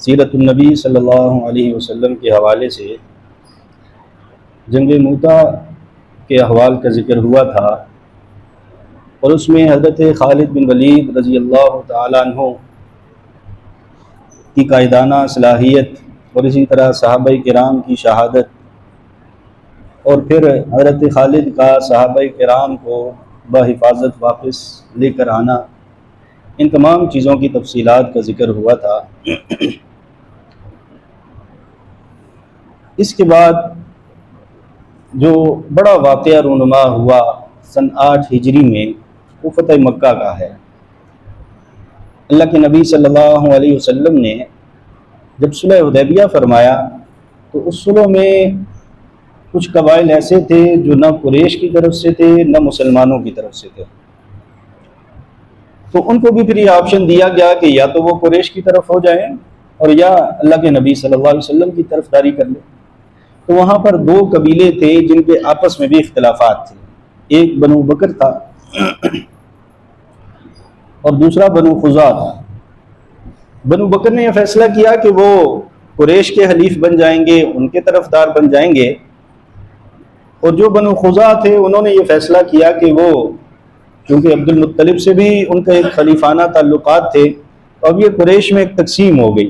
सीरतुन्नबी सल्लल्लाहु अलैहि वसल्लम के हवाले से जंग मूता के अहवाल का ज़िक्र हुआ था और उसमें हज़रत खालिद बिन वलीद रज़ी अल्लाह तआला अन्हु की कायदाना सलाहियत और इसी तरह सहाबाए किराम की शहादत और फिर हज़रत खालिद का सहाबाए किराम को बहिफाजत वापस लेकर आना, इन तमाम चीज़ों की तफसीलात का ज़िक्र हुआ था। इसके बाद जो बड़ा वाक़या रूनुमा हुआ सन 8 हिजरी में, वो फ़तह मक्का का है। अल्लाह के नबी सल्लल्लाहु अलैहि वसल्लम ने जब सुलह हुदैबिया फरमाया तो उस सुलह में कुछ कबाइल ऐसे थे जो न कुरैश की तरफ से थे न मुसलमानों की तरफ से थे, तो उनको भी फिर ये ऑप्शन दिया गया कि या तो वो कुरैश की तरफ हो जाएं और या अल्लाह के नबी सल्लल्लाहु अलैहि वसल्लम की तरफदारी कर लें। तो वहाँ पर दो कबीले थे जिनके आपस में भी इख्तिलाफात थे। एक बनु बकर था और दूसरा बनु खुज़ा था। बनु बकर ने यह फैसला किया कि वो कुरैश के हलीफ बन जाएंगे, उनके तरफदार बन जाएंगे, और जो बनु खुज़ा थे उन्होंने ये फैसला किया कि वो, क्योंकि अब्दुल मुत्तलिब से भी उनका एक खलीफाना ताल्लुकात थे, तो अब ये कुरैश में एक तकसीम हो गई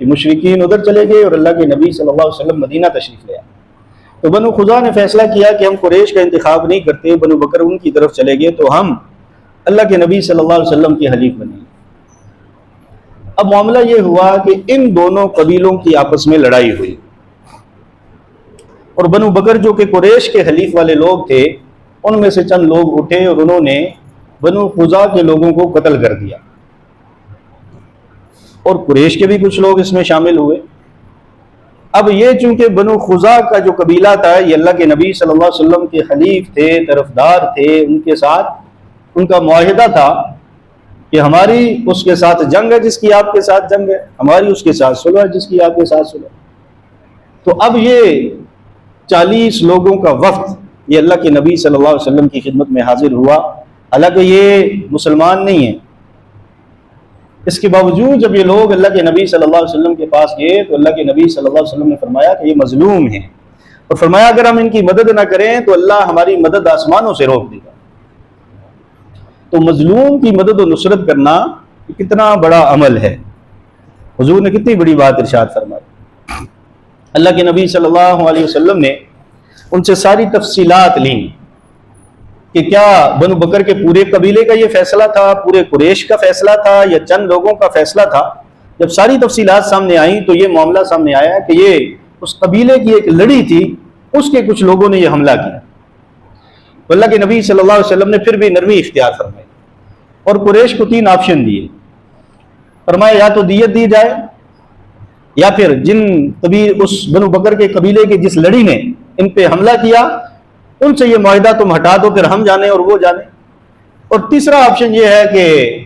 कि मुशरिकीन उधर चले गए और अल्लाह के नबी सल्लल्लाहु अलैहि वसल्लम मदीना तशरीफ़ ले आए। तो बनु खुज़ा ने फैसला किया कि हम कुरैश का इंतखाब नहीं करते, बनु बकर उनकी तरफ चले गए तो हम अल्लाह के नबी सल्लल्लाहु अलैहि वसल्लम के हलीफ बनेंगे। अब मामला ये हुआ कि इन दोनों कबीलों की आपस में लड़ाई हुई और बनु बकर जो कि कुरैश के हलीफ वाले लोग थे, उनमें से चंद लोग उठे और उन्होंने बनु खुज़ा के लोगों को कत्ल कर दिया और कुरैश के भी कुछ लोग इसमें शामिल हुए। अब ये चूंकि बनु खुज़ा का जो कबीला था ये अल्लाह के नबी सल्लल्लाहु अलैहि वसल्लम के खलीफ थे, तरफदार थे, उनके साथ उनका मुआहिदा था कि हमारी उसके साथ जंग है जिसकी आपके साथ जंग है, हमारी उसके साथ सुलह है जिसकी आपके साथ सुलह। तो अब ये 40 लोगों का वफ्द ये अल्लाह के नबी सल्लल्लाहु अलैहि वसल्लम की खिदमत में हाजिर हुआ। हालांकि ये मुसलमान नहीं है, इसके बावजूद जब ये लोग अल्लाह के नबी सल्लल्लाहु अलैहि वसल्लम के पास गए तो अल्लाह के नबी सल्लल्लाहु अलैहि वसल्लम ने फरमाया कि ये मजलूम हैं, और फरमाया अगर हम इनकी मदद ना करें तो अल्लाह हमारी मदद आसमानों से रोक देगा। तो मजलूम की मदद और नुसरत करना कितना बड़ा अमल है। हुजूर ने कितनी बड़ी बात इरशाद फरमाई। अल्लाह के नबी सल्लल्लाहु अलैहि वसल्लम ने उनसे सारी तफसीलात ली कि क्या बनु बकर के पूरे कबीले का ये फैसला था, पूरे कुरैश का फैसला था या चंद लोगों का फैसला था। जब सारी तफसीलात सामने आई तो ये मामला सामने आया कि ये उस कबीले की एक लड़ी थी, उसके कुछ लोगों ने ये हमला किया। तो अल्लाह के नबी सल्लल्लाहु अलैहि वसल्लम ने फिर भी नरमी इख्तियार फरमाई और कुरैश को 3 ऑप्शन दिए। फरमाया या तो दियत दी जाए, या फिर जिन कभी उस बनु बकर के कबीले के जिस लड़ी ने इन पे हमला किया उनसे ये मुआहिदा तुम हटा दो, फिर हम जाने और वो जाने। और तीसरा ऑप्शन ये है कि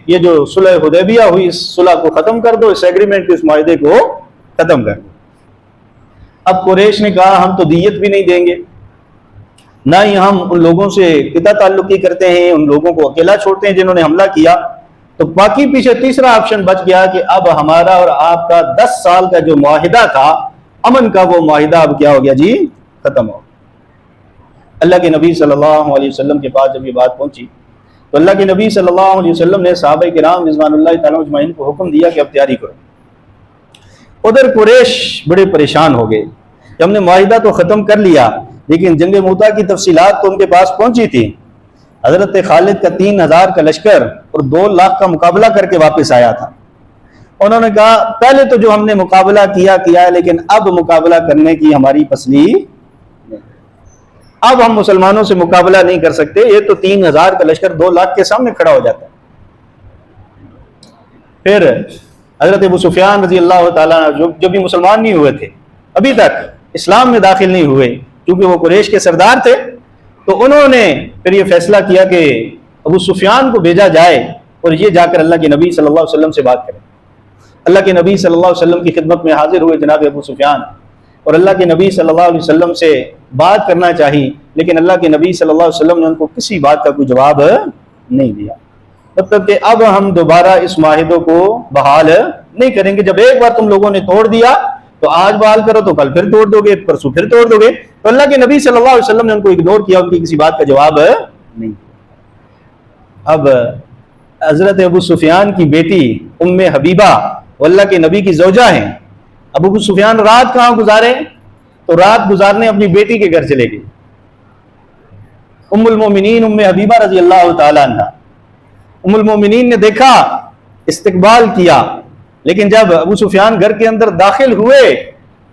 ये जो सुलह हुदैबिया हुई इस सुलह को खत्म कर दो, इस एग्रीमेंट इस मुआहिदे को खत्म कर दो। अब कुरैश ने कहा हम तो दियत भी नहीं देंगे, ना ही हम उन लोगों से किता ताल्लुकी करते हैं, उन लोगों को अकेला छोड़ते हैं जिन्होंने हमला किया। तो बाकी पीछे तीसरा ऑप्शन बच गया कि अब हमारा और आपका 10 साल का जो मुआहिदा था अमन का, वो मुआहिदा अब क्या हो गया जी, खत्म हो। अल्लाह के नबी सल्लल्लाहु अलैहि वसल्लम के पास जब ये बात पहुंची तो अल्लाह के नबी सल्लल्लाहु अलैहि वसल्लम ने सहाबाए किराम रिज़वानुल्लाहि तआला अजमईन को हुक्म दिया कि अब तैयारी करो। उधर कुरैश बड़े परेशान हो गए कि हमने मुआहिदा तो ख़त्म कर लिया, लेकिन जंग मूता की तफसीलात तो उनके पास पहुंची थी। हज़रत खालिद का 3000 का लश्कर और 2 लाख का मुकाबला करके वापस आया था। उन्होंने कहा पहले तो जो हमने मुकाबला किया है, लेकिन अब मुकाबला करने की हमारी फसली नहीं, अब हम मुसलमानों से मुकाबला नहीं कर सकते। ये तो 3000 का लश्कर 2 लाख के सामने खड़ा हो जाता है। फिर हज़रत अबू सुफियान रज़ी अल्लाह ताला जो भी मुसलमान नहीं हुए थे, अभी तक इस्लाम में दाखिल नहीं हुए, क्योंकि वो कुरैश के सरदार थे, तो उन्होंने फिर ये फैसला किया कि अबू सुफियान को भेजा जाए और ये जाकर अल्लाह के नबी सल्लल्लाहु अलैहि वसल्लम से बात करें। अल्लाह के नबी सल्लल्लाहु अलैहि वसल्लम की खिदमत में हाजिर हुए जनाब अबू सुफियान, और अल्लाह के नबी सल्लल्लाहु अलैहि वसल्लम से बात करना चाहिए, लेकिन अल्लाह के नबी सल्लल्लाहु अलैहि वसल्लम ने उनको किसी बात का कोई जवाब नहीं दिया। मतलब कि अब हम दोबारा इस माहिदों को बहाल नहीं करेंगे। जब एक बार तुम लोगों ने तोड़ दिया तो आज बहाल करो तो कल फिर तोड़ दोगे, परसों फिर तोड़ दोगे। तो अल्लाह के नबी सल्लल्लाहु अलैहि वसल्लम ने उनको इग्नोर किया, उनकी किसी बात का जवाब नहीं। अब हजरत अबू सुफियान की बेटी उम्मे हबीबा अल्लाह के नबी की ज़ौजा हैं। अबू सुफियान रात कहाँ गुजारे? तो रात गुजारने अपनी बेटी के घर चले गए। उम्मुल मोमिनीन उम्मे हबीबा रजी अल्लाह तआला अन्हा, उम्मुल मोमिनीन ने देखा, इस्तकबाल किया, लेकिन जब अबू सुफियान घर के अंदर दाखिल हुए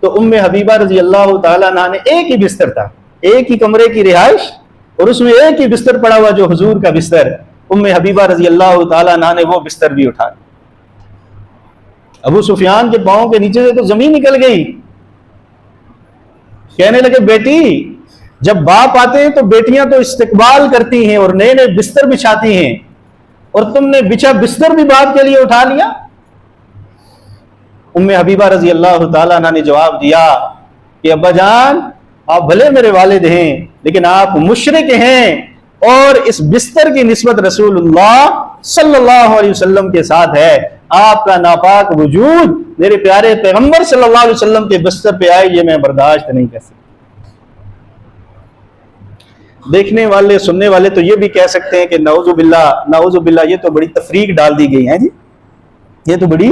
तो उम्मे हबीबा रजी अल्लाह तआला अन्हा ने, एक ही बिस्तर था, एक ही कमरे की रिहाइश और उसमें एक ही बिस्तर पड़ा हुआ जो हुजूर का बिस्तर, उम्मे हबीबा रजी अल्लाह तआला अन्हा ने वो बिस्तर भी उठा। अबू सुफियान के पांव के नीचे से तो जमीन निकल गई। कहने लगे, बेटी, जब बाप आते हैं तो बेटियां तो इस्तकबाल करती हैं और नए नए बिस्तर बिछाती हैं, और तुमने बिछा बिस्तर भी बाप के लिए उठा लिया। उम्मे हबीबा रजी अल्लाह तआला अन्हा ने जवाब दिया कि अब्बा जान, आप भले मेरे वालिद हैं लेकिन आप मुशरिक हैं और इस बिस्तर की निस्बत रसूलुल्लाह सल्लल्लाहु अलैहि वसल्लम के साथ है। आपका नापाक वजूद मेरे प्यारे पैगंबर सल्लल्लाहु अलैहि वसल्लम के बिस्तर पे आए, ये मैं बर्दाश्त नहीं कर सकता। देखने वाले सुनने वाले तो ये भी कह सकते हैं कि नाउजुबिल्लाह ये तो बड़ी तफरीक डाल दी गई है जी, ये तो बड़ी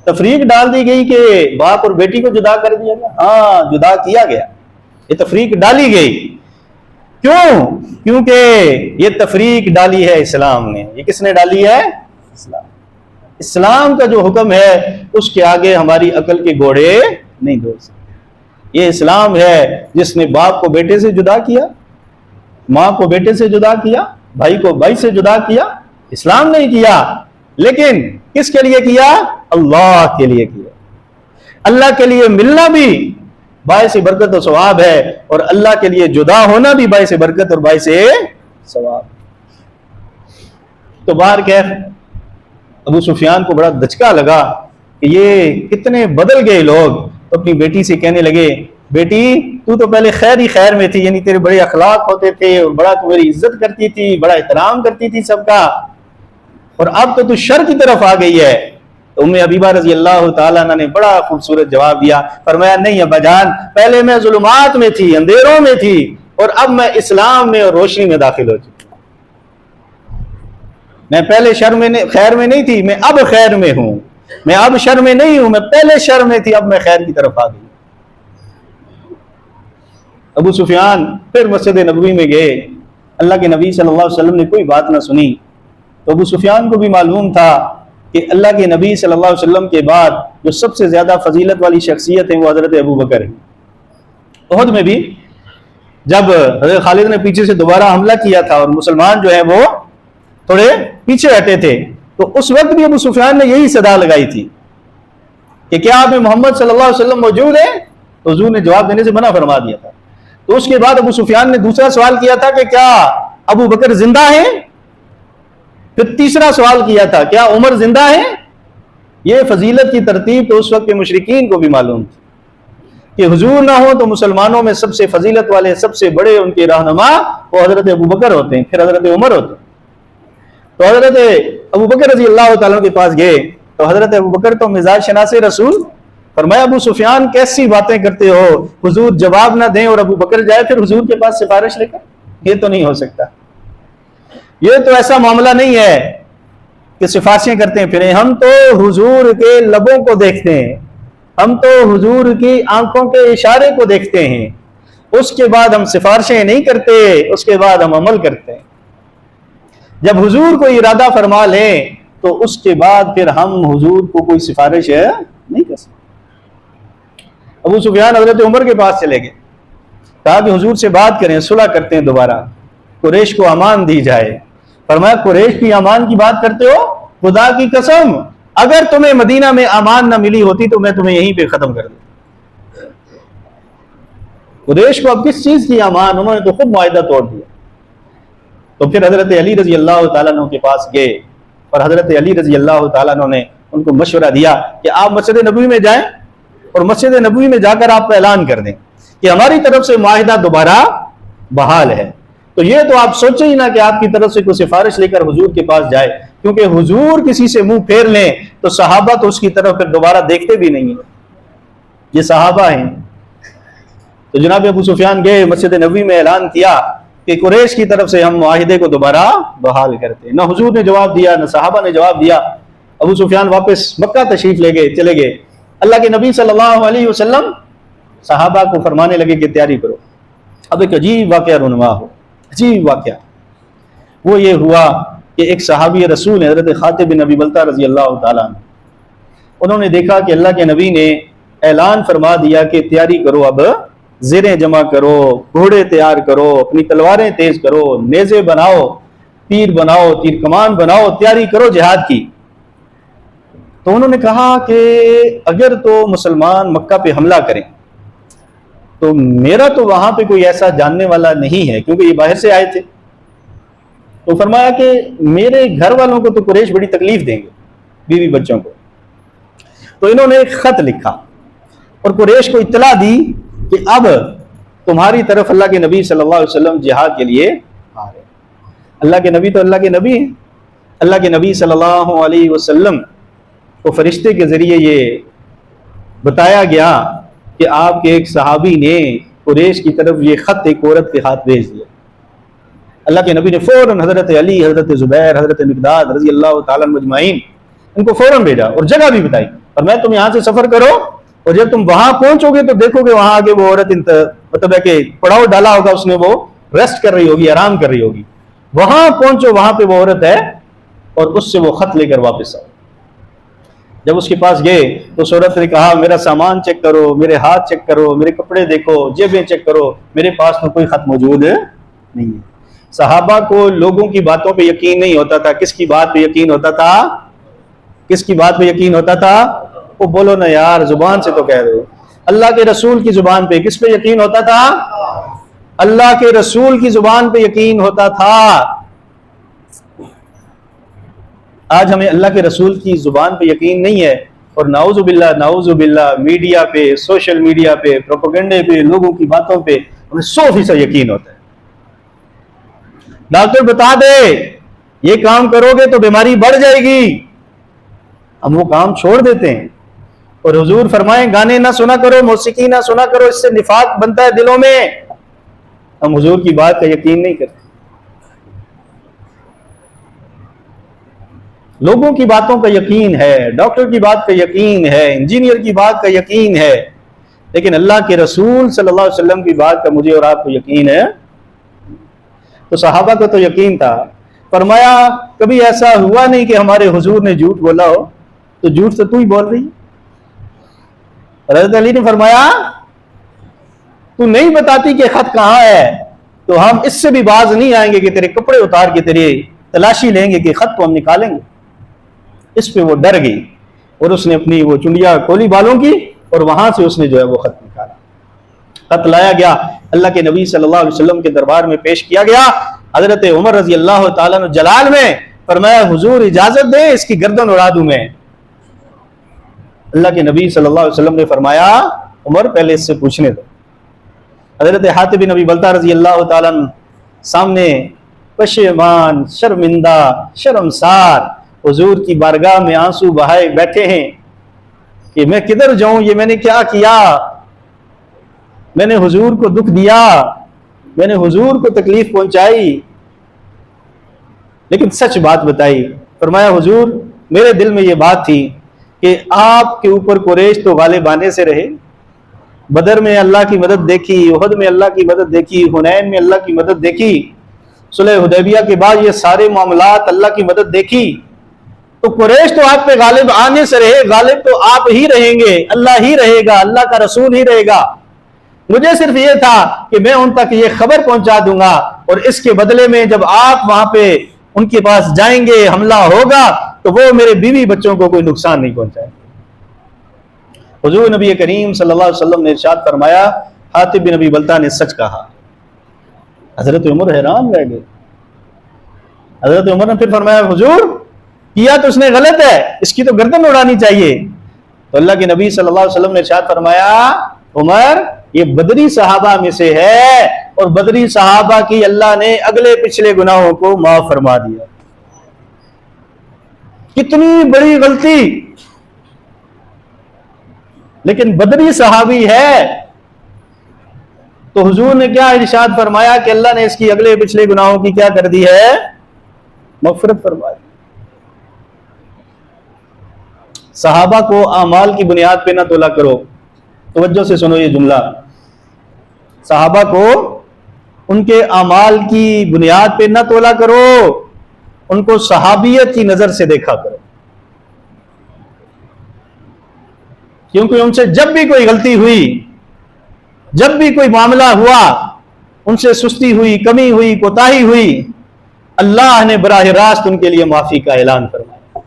तफरीक डाल दी गई कि बाप और बेटी को जुदा कर दिया गया। हाँ, जुदा किया गया, ये तफरीक डाली गई। क्यों? क्योंकि ये तफरीक डाली है इस्लाम ने। ये किसने डाली है? इस्लाम। इस्लाम का जो हुक्म है उसके आगे हमारी अकल के घोड़े नहीं दौड़ सकते। ये इस्लाम है जिसने बाप को बेटे से जुदा किया, माँ को बेटे से जुदा किया, भाई को भाई से जुदा किया। इस्लाम नहीं किया, लेकिन किसके लिए किया? अल्लाह के लिए किया। अल्लाह के लिए मिलना भी बाइस बरकत और सवाब है, और अल्लाह के लिए जुदा होना भी बाइस बरकत और बाइस सवाब। तो बाहर कैफ अबू सुफियान को बड़ा धचका लगा कि ये कितने बदल गए लोग। तो अपनी बेटी से कहने लगे, बेटी, तू तो पहले खैर ही खैर में थी, यानी तेरे बड़े अखलाक होते थे और बड़ा तू मेरी इज्जत करती थी, बड़ा एहतराम करती थी सबका, और अब तो तू शर की तरफ आ गई है। तो उम्मे हबीबा रजी अल्लाह तआला अन्हा ने बड़ा खूबसूरत जवाब दिया। फरमाया, नहीं अब्बा जान, पहले मैं जुल्मात में थी, अंधेरों में थी, और अब मैं इस्लाम में और रोशनी में दाखिल हो चुकी। मैं पहले शर में खैर में नहीं थी, मैं अब खैर में हूं। मैं अब शर में नहीं हूं, मैं पहले शर में थी, अब मैं खैर की तरफ आ गई। अबू सुफियान फिर मस्जिद नबवी में गए। अल्लाह के नबी सल्लल्लाहु अलैहि वसल्लम ने कोई बात ना सुनी। तो अबू सुफियान को भी मालूम था कि अल्लाह के नबी सल्लल्लाहु अलैहि वसल्लम के बाद जो सबसे ज्यादा फजीलत वाली शख्सियत है वो हजरत अबू बकर है। उहद में भी जब हजरत खालिद ने पीछे से दोबारा हमला किया था और मुसलमान जो है वो थोड़े पीछे हटे थे, तो उस वक्त भी अबू सुफियान ने यही सदा लगाई थी कि क्या आप में मोहम्मद सल्लल्लाहु अलैहि वसल्लम मौजूद है? तो हुजूर ने जवाब देने से मना फरमा दिया था। तो उसके बाद अबू सुफियान ने दूसरा सवाल किया था कि क्या अबू बकर जिंदा है? फिर तीसरा सवाल किया था, क्या उमर जिंदा है? ये फजीलत की तरतीब तो उस वक्त के मुशरिकीन को भी मालूम थी कि हुजूर ना हो तो मुसलमानों में सबसे फजीलत वाले, सबसे बड़े उनके रहनुमा वो हजरत अबू बकर होते हैं, फिर हजरत उमर होते हैं। तो हजरत अबू बकर रजी अल्लाह तआला के पास गए तो हजरत अबू बकर तो मिजाज शनासे रसूल। फरमाया, अबू सुफियान कैसी बातें करते हो, हुजूर जवाब ना दें और अबू बकर जाए फिर हुजूर के पास सिफारिश लेकर? ये तो नहीं हो सकता, ये तो ऐसा मामला नहीं है कि सिफारिशें करते हैं फिर। हम तो हुजूर के लबों को देखते हैं, हम तो हुजूर की आंखों के इशारे को देखते हैं, उसके बाद हम सिफारिशें नहीं करते, उसके बाद हम अमल करते हैं। जब हुजूर को इरादा फरमा लें तो उसके बाद फिर हम हुजूर को कोई सिफारिश नहीं कर सकते। अबू सुफियान हजरत उमर के पास चले गए, कहा कि हुजूर से बात करें, सुलह करते हैं, दोबारा कुरैश को अमान दी जाए। फरमाया, कुरैश की अमान की बात करते हो? खुदा की कसम, अगर तुम्हें मदीना में अमान ना मिली होती तो मैं तुम्हें यहीं पे खत्म कर देता। कुरैश को अब किस चीज की अमान? उन्होंने तो खुद मुआहिदा तोड़ दिया। तो फिर हजरत अली रजी अल्लाह तआला अन्हु के पास गए और हजरत अली रजी अल्लाह तआला अन्हु ने उनको मशवरा दिया कि आप मस्जिद नबवी में जाएं और मस्जिद नबवी में जाकर आप ऐलान कर दें कि हमारी तरफ से मुआहिदा दोबारा बहाल है। तो ये तो आप सोचे ही ना कि आपकी तरफ से कोई सिफारिश लेकर हुजूर के पास जाए। क्योंकि हुजूर किसी से मुंह फेर लें तो सहाबा तो उसकी तरफ फिर दोबारा देखते भी नहीं है, ये सहाबा हैं। तो जनाब अबू सुफियान गए, मस्जिद नबवी में ऐलान किया कि कुरैश की तरफ से हम मुआहिदे को दोबारा बहाल करते हैं। ना हुजूर ने जवाब दिया, ना सहाबा ने जवाब दिया। अबू सुफियान वापस मक्का तशरीफ ले गए, चले गए। अल्लाह के नबी सल्लल्लाहु अलैहि वसल्लम सहाबा को फरमाने लगे कि तैयारी करो। अब एक अजीब वाक़या रुनवा हो, अजीब वाक़या। वो ये हुआ कि एक सहाबी रसूल हज़रत खातिब बिन अबी बलता रज़ी अल्लाह तआला अन्हु, उन्होंने देखा कि अल्लाह के नबी ने ऐलान फरमा दिया कि तैयारी करो, अब ज़ेरें जमा करो, घोड़े तैयार करो, अपनी तलवारें तेज करो, नेज़े बनाओ, तीर बनाओ, तीर कमान बनाओ, तैयारी करो जिहाद की। तो उन्होंने कहा कि अगर तो मुसलमान मक्का पे हमला करें तो मेरा तो वहां पे कोई ऐसा जानने वाला नहीं है, क्योंकि ये बाहर से आए थे। तो फरमाया कि मेरे घर वालों को तो कुरैश बड़ी तकलीफ देंगे, बीवी बच्चों को। तो इन्होंने एक खत लिखा और कुरैश को इत्तला दी कि अब तुम्हारी तरफ अल्लाह के नबी सल्लल्लाहु अलैहि वसल्लम जिहाद के लिए आ रहे। अल्लाह के नबी तो अल्लाह के नबी हैं। अल्लाह के नबी सल्लल्लाहु अलैहि वसल्लम को फरिश्ते के जरिए ये बताया गया कि आपके एक सहाबी ने कुरैश की तरफ ये खत एक औरत के हाथ भेज दिया। अल्लाह के नबी ने फौरन हजरत अली, हजरत जुबैर, हजरत मिक़दाद रज़ी अल्लाह तआला अन्हुम अजमाइन इनको फौरन भेजा और जगह भी बताई, और मैं तुम यहाँ से सफर करो और जब तुम वहां पहुंचोगे तो देखोगे वहां आगे वो औरत मतलब है कि पड़ाव डाला होगा उसने, वो रेस्ट कर रही होगी, आराम कर रही होगी। वहां पहुंचो, वहां पे वो औरत है और उससे वो खत लेकर वापस आओ। जब उसके पास गए तो उस औरत ने कहा मेरा सामान चेक करो, मेरे हाथ चेक करो, मेरे कपड़े देखो, जेबें चेक करो, मेरे पास तो कोई खत मौजूद नहीं है। सहाबा को लोगों की बातों पे यकीन नहीं होता था, किसकी बात पे यकीन होता था? किसकी बात पे यकीन होता था? वो बोलो ना यार, जुबान से तो कह रहे हो। अल्लाह के रसूल की जुबान पे किस पे यकीन होता था? अल्लाह के रसूल की जुबान पे यकीन होता था। आज हमें अल्लाह के रसूल की जुबान पे यकीन नहीं है और नाउजुबिल्लाह मीडिया पे, सोशल मीडिया पे, प्रोपेगेंडे पे, लोगों की बातों पे हमें 100% यकीन होता है। डॉक्टर बता दे ये काम करोगे तो बीमारी बढ़ जाएगी, हम वो काम छोड़ देते हैं। और हुजूर फरमाए गाने ना सुना करो, मौसीकी ना सुना करो, इससे निफाक बनता है दिलों में। हम हुजूर की बात का यकीन नहीं करते। लोगों की बातों का यकीन है, डॉक्टर की बात का यकीन है, इंजीनियर की बात का यकीन है, लेकिन अल्लाह के रसूल सल्लल्लाहु अलैहि वसल्लम की बात का मुझे और आपको यकीन है। तो सहाबा को तो यकीन था। फरमाया कभी ऐसा हुआ नहीं कि हमारे हुजूर ने झूठ बोला हो, तो झूठ तो तू ही बोल रही है। हज़रत अली ने फरमाया तू नहीं बताती कि खत कहां है तो हम इससे भी बाज नहीं आएंगे कि तेरे कपड़े उतार के तेरी तलाशी लेंगे कि खत तो हम निकालेंगे। इस पे वो डर गई और उसने अपनी वो चुंडिया खोली बालों की और वहां से उसने जो है वो खत निकाला। खत लाया गया, अल्लाह के नबी सल्लल्लाहु अलैहि वसल्लम के दरबार में पेश किया गया। हजरत उमर रजी अल्लाह तआला अन्हु जलाल में फरमाया हुजूर इजाजत दे इसकी गर्दन उड़ा दूं मैं। अल्लाह के नबी सल्लल्लाहु अलैहि वसल्लम ने फरमाया उमर पहले इससे पूछने दो। हजरत हातिब बिन अबी बलता रजी अल्लाह तआला अन्हु सामने पशेमान, शर्मिंदा, शर्मसार हुजूर की बारगाह में आंसू बहाए बैठे हैं कि मैं किधर जाऊं, ये मैंने क्या किया, मैंने हुजूर को दुख दिया, मैंने हुजूर को तकलीफ पहुंचाई, लेकिन सच बात बताई। फरमाया हुजूर मेरे दिल में ये बात थी कि आपके ऊपर कुरैश तो गालिबाने से रहे, बदर में अल्लाह की मदद देखी, उहद में अल्लाह की मदद देखी, हुनैन में अल्लाह की मदद देखी, सुलह हुदैबिया के बाद ये सारे मामलात अल्लाह की मदद देखी, तो कुरैश तो आप पे गालिब आने से रहे, गालिब तो आप ही रहेंगे, अल्लाह ही रहेगा, अल्लाह का रसूल ही रहेगा। मुझे सिर्फ ये था कि मैं उन तक ये खबर पहुंचा दूंगा और इसके बदले में जब आप वहां पे उनके पास जाएंगे, हमला होगा, तो वो मेरे बीवी बच्चों को कोई नुकसान नहीं पहुंचाए। हुजूर नबी करीम सल्लल्लाहु अलैहि वसल्लम ने इरशाद फरमाया हातिब बिन अबी बलता ने सच कहा। हजरत उमर हैरान रह गए। हजरत उमर ने फिर फरमाया हुजूर किया तो उसने गलत है, इसकी तो गर्दन उड़ानी चाहिए। तो अल्लाह के नबी सल्लल्लाहु अलैहि वसल्लम ने इरशाद फरमाया उमर ये बदरी सहाबा में से है और बदरी सहाबा की अल्लाह ने अगले पिछले गुनाहों को माफ फरमा दिया। कितनी बड़ी गलती। लेकिन बदरी सहाबी है, तो हुजूर ने क्या इरशाद फरमाया कि अल्लाह ने इसकी अगले पिछले गुनाहों की क्या कर दी है, मग़फ़िरत फरमाई। सहाबा को आमाल की बुनियाद पे ना तोला करो। तवज्जो से सुनो ये जुमला, सहाबा को उनके आमाल की बुनियाद पे ना तोला करो, उनको सहाबियत की नजर से देखा करो। क्योंकि उनसे जब भी कोई गलती हुई, जब भी कोई मामला हुआ, उनसे सुस्ती हुई, कमी हुई, कोताही हुई, अल्लाह ने बराह रास्त उनके लिए माफी का ऐलान फरमाया।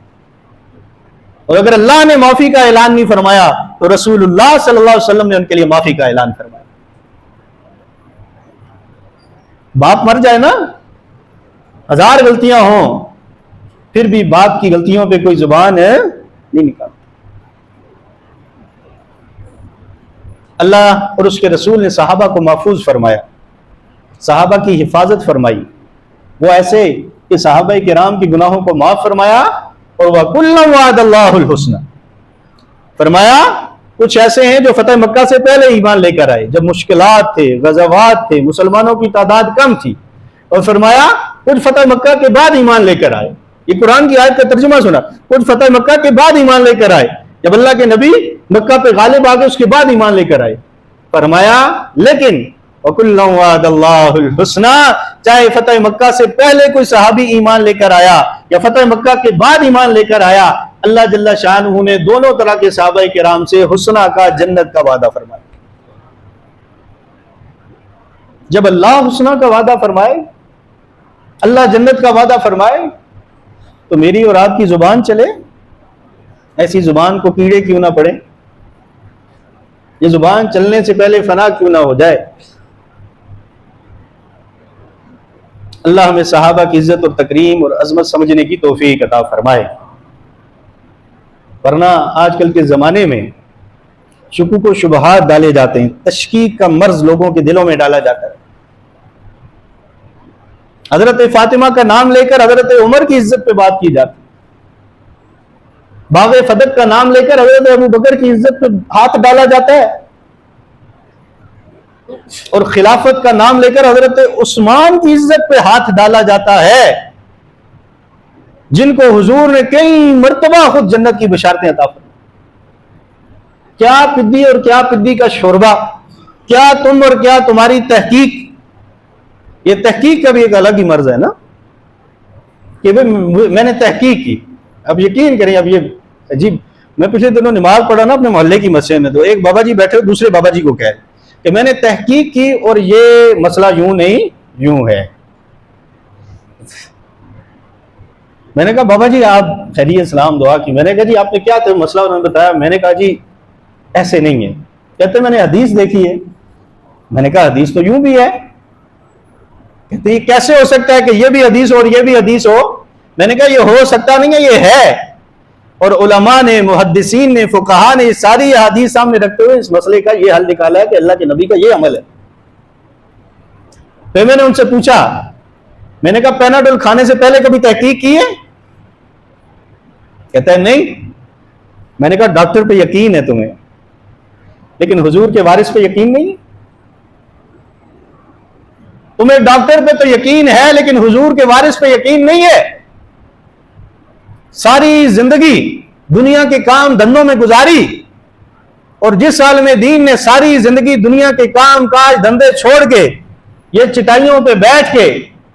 और अगर अल्लाह ने माफी का ऐलान नहीं फरमाया तो रसूलुल्लाह सल्लल्लाहु अलैहि वसल्लम ने उनके लिए माफी का ऐलान फरमाया। बाप मर जाए ना, 1000 गलतियां हों, फिर भी बाप की गलतियों पे कोई जुबान नहीं निकालती। अल्लाह और उसके रसूल ने सहाबा को महफूज फरमाया, सहाबा की हिफाजत फरमाई। वो ऐसे कि सहाबा किराम के गुनाहों को माफ फरमाया और वह कुल्लम वअदल्लाहुल हुस्ना फरमाया। कुछ ऐसे हैं जो फतेह मक्का से पहले ईमान लेकर आए, जब मुश्किलात थे, गज़वात थे, मुसलमानों की तादाद कम थी, और फरमाया कुछ फतेह मक्का के बाद ईमान लेकर आए। ये कुरान की आयत का तर्जुमा सुना, कुछ फतेह मक्का के बाद ईमान लेकर आए, जब अल्लाह के नबी मक्का पे गालिब आ गए उसके बाद ईमान लेकर आए। फरमाया लेकिन वकुल्लम वअदल्लाहुल हुस्ना, चाहे फतेह मक्का से पहले कोई सहाबी ईमान लेकर आया या फतेह मक्का के बाद ईमान लेकर आया, अल्लाह जल्ला शानहू ने दोनों तरह के सहाबा किराम से हुस्ना का, जन्नत का वादा फरमाया। जब अल्लाह हुस्ना का वादा फरमाए, अल्लाह जन्नत का वादा फरमाए, तो मेरी और आपकी जुबान चले, ऐसी जुबान को कीड़े क्यों ना पड़े, ये जुबान चलने से पहले फना क्यों ना हो जाए। अल्लाह हमें सहाबा की इज्जत और तकरीम और अजमत समझने की तौफीक अता फरमाए। वरना आजकल के ज़माने में शुकूक व शुबहात डाले जाते हैं, तशकीक का मर्ज लोगों के दिलों में डाला जाता है। हजरत फातिमा का नाम लेकर हजरत उमर की इज्जत पे बात की जाती है, बाग़े फदक का नाम लेकर हजरत अबू बकर की इज्जत पे हाथ डाला जाता है, और खिलाफत का नाम लेकर हजरत उस्मान की इज्जत पे हाथ डाला जाता है, जिनको हुजूर ने कई मर्तबा खुद जन्नत की बशारतें अता फरमाई। क्या पिद्दी और क्या पिद्दी का शोरबा, क्या तुम और क्या तुम्हारी तहकीक। ये तहकीक का भी एक अलग ही मर्ज है ना, कि भाई मैंने तहकीक की। अब यकीन करें, अब ये अजीब, मैं पिछले दिनों नमाज पढ़ा ना अपने मोहल्ले की मस्जिद में, तो एक बाबा जी बैठे दूसरे बाबा जी को कह कि मैंने तहकीक की और ये मसला यूं नहीं यूं है। मैंने कहा बाबा जी आप खैरियत सलाम दुआ की। मैंने कहा जी आपने क्या तो मसला उन्होंने बताया। मैंने कहा जी ऐसे नहीं है। कहते मैंने हदीस देखी है। मैंने कहा हदीस तो यूं भी है। कहते ये कैसे हो सकता है कि ये भी हदीस और ये भी हदीस हो। मैंने कहा ये हो सकता नहीं है, ये है। और उलमा ने, मुहद्दिसीन ने, फुकहा ने सारी हदीस सामने रखते हुए इस मसले का ये हल निकाला है कि अल्लाह के नबी का ये अमल है। फिर मैंने उनसे पूछा, मैंने कहा पैनाडोल खाने से पहले कभी तहकीक की है? कहता है नहीं। मैंने कहा डॉक्टर पे यकीन है तुम्हें, लेकिन हुजूर के वारिस पे यकीन नहीं है। तुम्हें डॉक्टर पे तो यकीन है, लेकिन हुजूर के वारिस पे यकीन नहीं है। सारी जिंदगी दुनिया के काम धंधों में गुजारी, और जिस आलिम दीन ने सारी जिंदगी दुनिया के काम काज धंधे छोड़ के ये चटाइयों पे बैठ के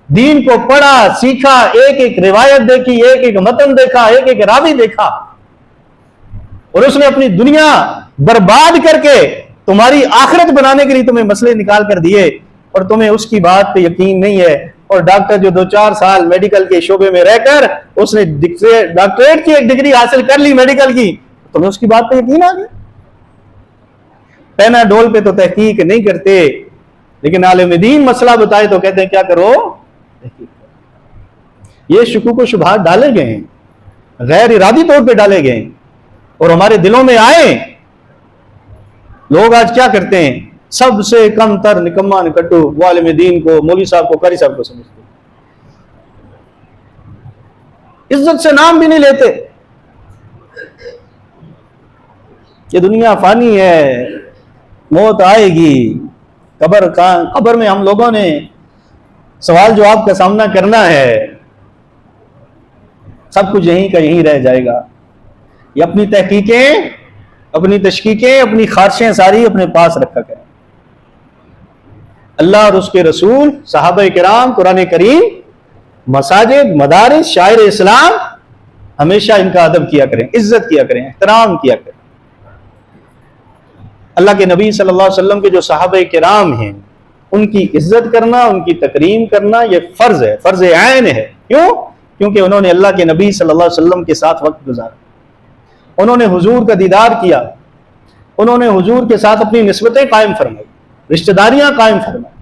दीन को पढ़ा, सीखा, एक एक रिवायत देखी, एक एक मतन देखा, एक एक रावी देखा, और उसने अपनी दुनिया बर्बाद करके तुम्हारी आखिरत बनाने के लिए तुम्हें मसले निकाल कर दिए, और तुम्हें उसकी बात पे यकीन नहीं है। और डॉक्टर जो 2-4 साल मेडिकल के शोबे में रहकर उसने डॉक्टरेट की एक डिग्री हासिल कर ली मेडिकल की, तुम्हें उसकी बात पे यकीन आ गया। पैनाडोल पे तो तहकीक नहीं करते, लेकिन आलिम दीन मसला बताए तो कहते हैं क्या करो, ये शुकूक व शुबहात डाले गए हैं, गैर इरादी तौर पे डाले गए हैं, और हमारे दिलों में आए। लोग आज क्या करते हैं, सबसे कम तर निकम्मा निकट्टू वो आलिम दीन को, मौलवी साहब को, कारी साहब को समझते। इज्जत से नाम भी नहीं लेते। ये दुनिया फानी है, मौत आएगी, कब्र में हम लोगों ने सवाल जवाब का सामना करना है, सब कुछ यहीं का यहीं रह जाएगा। ये अपनी तहकीकें, अपनी तशकीकें, अपनी ख्वाहिशें सारी अपने पास रखा करें। अल्लाह और उसके रसूल, सहाबा किराम, कुरान करीम, मसाजिद, मदारिस, शायर इस्लाम, हमेशा इनका अदब किया करें, इज्जत किया करें, एहतराम किया करें। अल्लाह के नबी सल्लल्लाहु अलैहि वसल्लम के जो सहाबा किराम हैं, उनकी इज्जत करना, उनकी तकरीम करना, यह फर्ज है, फर्ज ऐन है। क्यों? क्योंकि उन्होंने अल्लाह के नबी सल्लल्लाहु अलैहि वसल्लम के साथ वक्त गुजारा, उन्होंने हुजूर का दीदार किया, उन्होंने हुजूर के साथ अपनी निस्बतें कायम फरमाई, रिश्तेदारियां कायम फरमाई।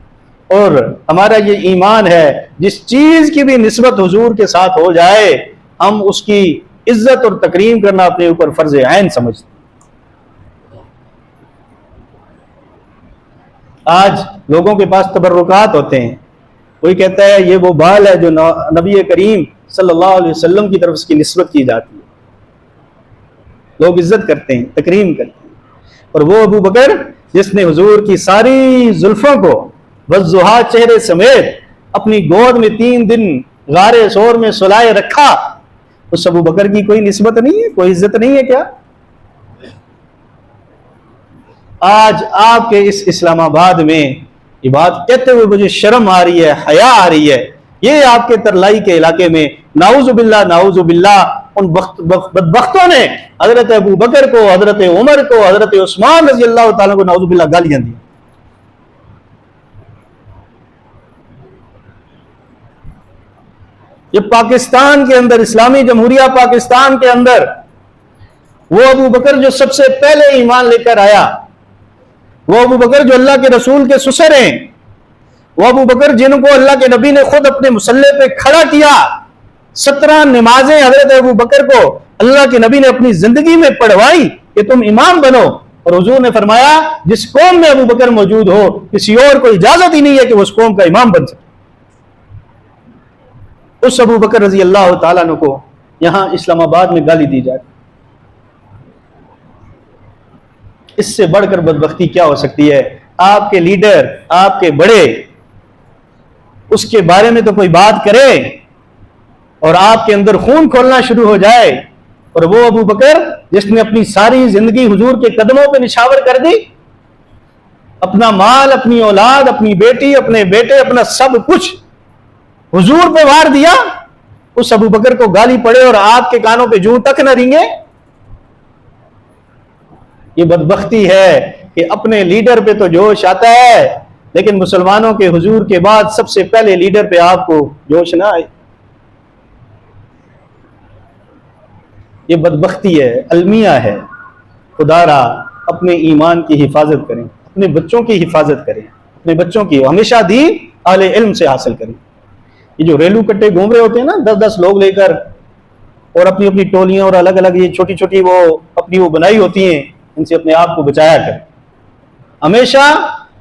और हमारा ये ईमान है, जिस चीज की भी निस्बत हुजूर के साथ हो जाए, हम उसकी इज्जत और तकरीम करना अपने ऊपर फर्ज ऐन समझते हैं। आज लोगों के पास तबर्रुकात होते हैं, कोई कहता है ये वो बाल है जो नबी करीम सल्लल्लाहु अलैहि वसल्लम की तरफ उसकी निस्बत की जाती है, लोग इज्जत करते हैं, तकरीम करते हैं। और वो अबू बकर जिसने हुजूर की सारी जुल्फों को वज़्ज़ुहा चेहरे समेत अपनी गोद में 3 दिन गारे सोर में सुलाए रखा, उस अबू बकर की कोई निस्बत नहीं है, कोई इज्जत नहीं है क्या? आज आपके इस इस्लामाबाद में ये बात कहते हुए मुझे शर्म आ रही है, हया आ रही है। ये आपके तरलाई के इलाके में नाउजुबिल्लाह उन बदबख्तों ने हजरत अबू बकर को, हजरत उमर को, हजरत उस्मान रज़ी अल्लाह तआला को नाउजुबिल्लाह गालियां दी। ये पाकिस्तान के अंदर, इस्लामी जमहूरिया पाकिस्तान के अंदर, वो अबू बकर जो सबसे पहले ईमान लेकर आया, वो अबू बकर जो अल्लाह के रसूल के सुसर हैं, वो अबू बकर जिनको अल्लाह के नबी ने खुद अपने मुसल्ले पे खड़ा किया, 17 नमाजें हजरत अबू बकर को अल्लाह के नबी ने अपनी जिंदगी में पढ़वाई कि तुम इमाम बनो। और हुजूर ने फरमाया जिस कौम में अबू बकर मौजूद हो, किसी और को इजाजत ही नहीं है कि वो उस कौम का इमाम बन सके। उस अबू बकर रजी अल्लाह तआला अन्हु को यहां इस्लामाबाद में गाली दी जाए, इससे बढ़कर बदबख्ती क्या हो सकती है? आपके लीडर, आपके बड़े, उसके बारे में तो कोई बात करे और आपके अंदर खून खोलना शुरू हो जाए। और वो अबू बकर जिसने अपनी सारी जिंदगी हुजूर के कदमों पे निछावर कर दी, अपना माल, अपनी औलाद, अपनी बेटी, अपने बेटे, अपना सब कुछ हुजूर पे वार दिया, उस अबू बकर को गाली पड़े और आपके कानों पे जूं तक न रिंगे। ये बदबख्ती है कि अपने लीडर पे तो जोश आता है, लेकिन मुसलमानों के हुजूर के बाद सबसे पहले लीडर पे आपको जोश ना आए। ये बदबख्ती है, अलमिया है। खुदारा अपने ईमान की हिफाजत करें, अपने बच्चों की हिफाजत करें, अपने बच्चों की हमेशा दीन अहले इल्म से हासिल करें। ये जो रेलू कट्टे घूम रहे होते हैं ना 10-10 लोग लेकर, और अपनी अपनी टोलियां और अलग अलग ये छोटी छोटी वो अपनी वो बनाई होती हैं, इनसे अपने आप को बचाया करें। हमेशा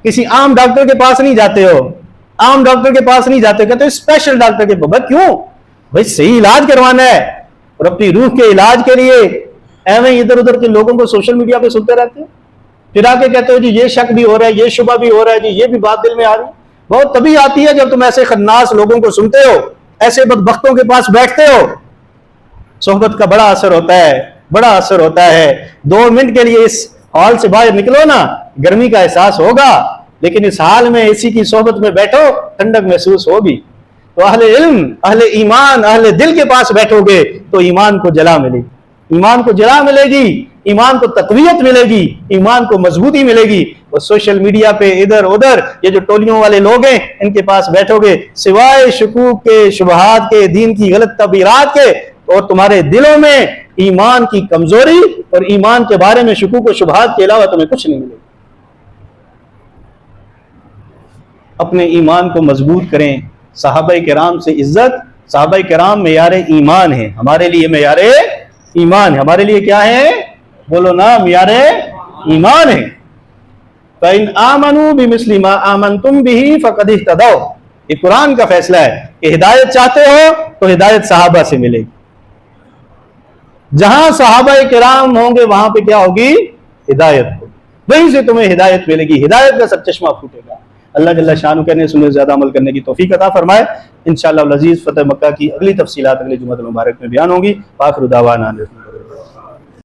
किसी आम डॉक्टर के पास नहीं जाते हो, आम डॉक्टर के पास नहीं जाते, कहते स्पेशल डॉक्टर के पास। क्यों भाई? सही इलाज करवाना है, और अपनी रूह के इलाज के लिए एवं इधर उधर के लोगों को सोशल मीडिया पे सुनते रहते हो, फिर आके कहते हो जी ये शक भी हो रहा है, ये शुबा भी हो रहा है, जी ये भी बात दिल में आ रही है। बहुत तभी आती है जब तुम ऐसे खन्नास लोगों को सुनते हो, ऐसे बदबख्तों के पास बैठते हो। सोहबत का बड़ा असर होता है, बड़ा असर होता है। 2 मिनट के लिए इस हॉल से बाहर निकलो ना, गर्मी का एहसास होगा, लेकिन इस हाल में एसी की सोहबत में बैठो, ठंडक महसूस होगी। तो अहले इल्म, अहले ईमान, अहले दिल के पास बैठोगे तो ईमान को जला मिलेगी, ईमान को जला मिलेगी, ईमान को तकवीयत मिलेगी, ईमान को मजबूती मिलेगी। और सोशल मीडिया पे इधर उधर ये जो टोलियों वाले लोग हैं, इनके पास बैठोगे, सिवाय शुकूक के, शुबहात के, दीन की गलत तबीरात के, और तुम्हारे दिलों में ईमान की कमजोरी और ईमान के बारे में शुकूक और शुबहात के अलावा तुम्हें कुछ नहीं मिलेगा। अपने ईमान को मजबूत करें। सहाबाए किराम से इज्जत, सहाबाए किराम मेयारे ईमान है, हमारे लिए मेयारे ईमान है। हमारे लिए क्या है? बोलो ना, मेयारे ईमान है। फ़इन आमनू बिमिस्लि मा आमनतुम बिही फ़क़द इह्तदौ। ये कुरान का फैसला है कि हिदायत चाहते हो तो हिदायत सहाबा से मिलेगी, जहां सहाबा किराम होंगे वहां पे क्या होगी? हिदायत होगी, वहीं से तुम्हें हिदायत मिलेगी, हिदायत का सब चश्मा फूटेगा। अल्लाह जल्ला शान कहने सुने ज्यादा अमल करने की तौफीक अता फरमाए। इंशाअल्लाह अज़ीज़ फतह मक्का की अगली तफसीलात अगले जुम्मत मुबारक में बयान होंगी। आखिर दावाना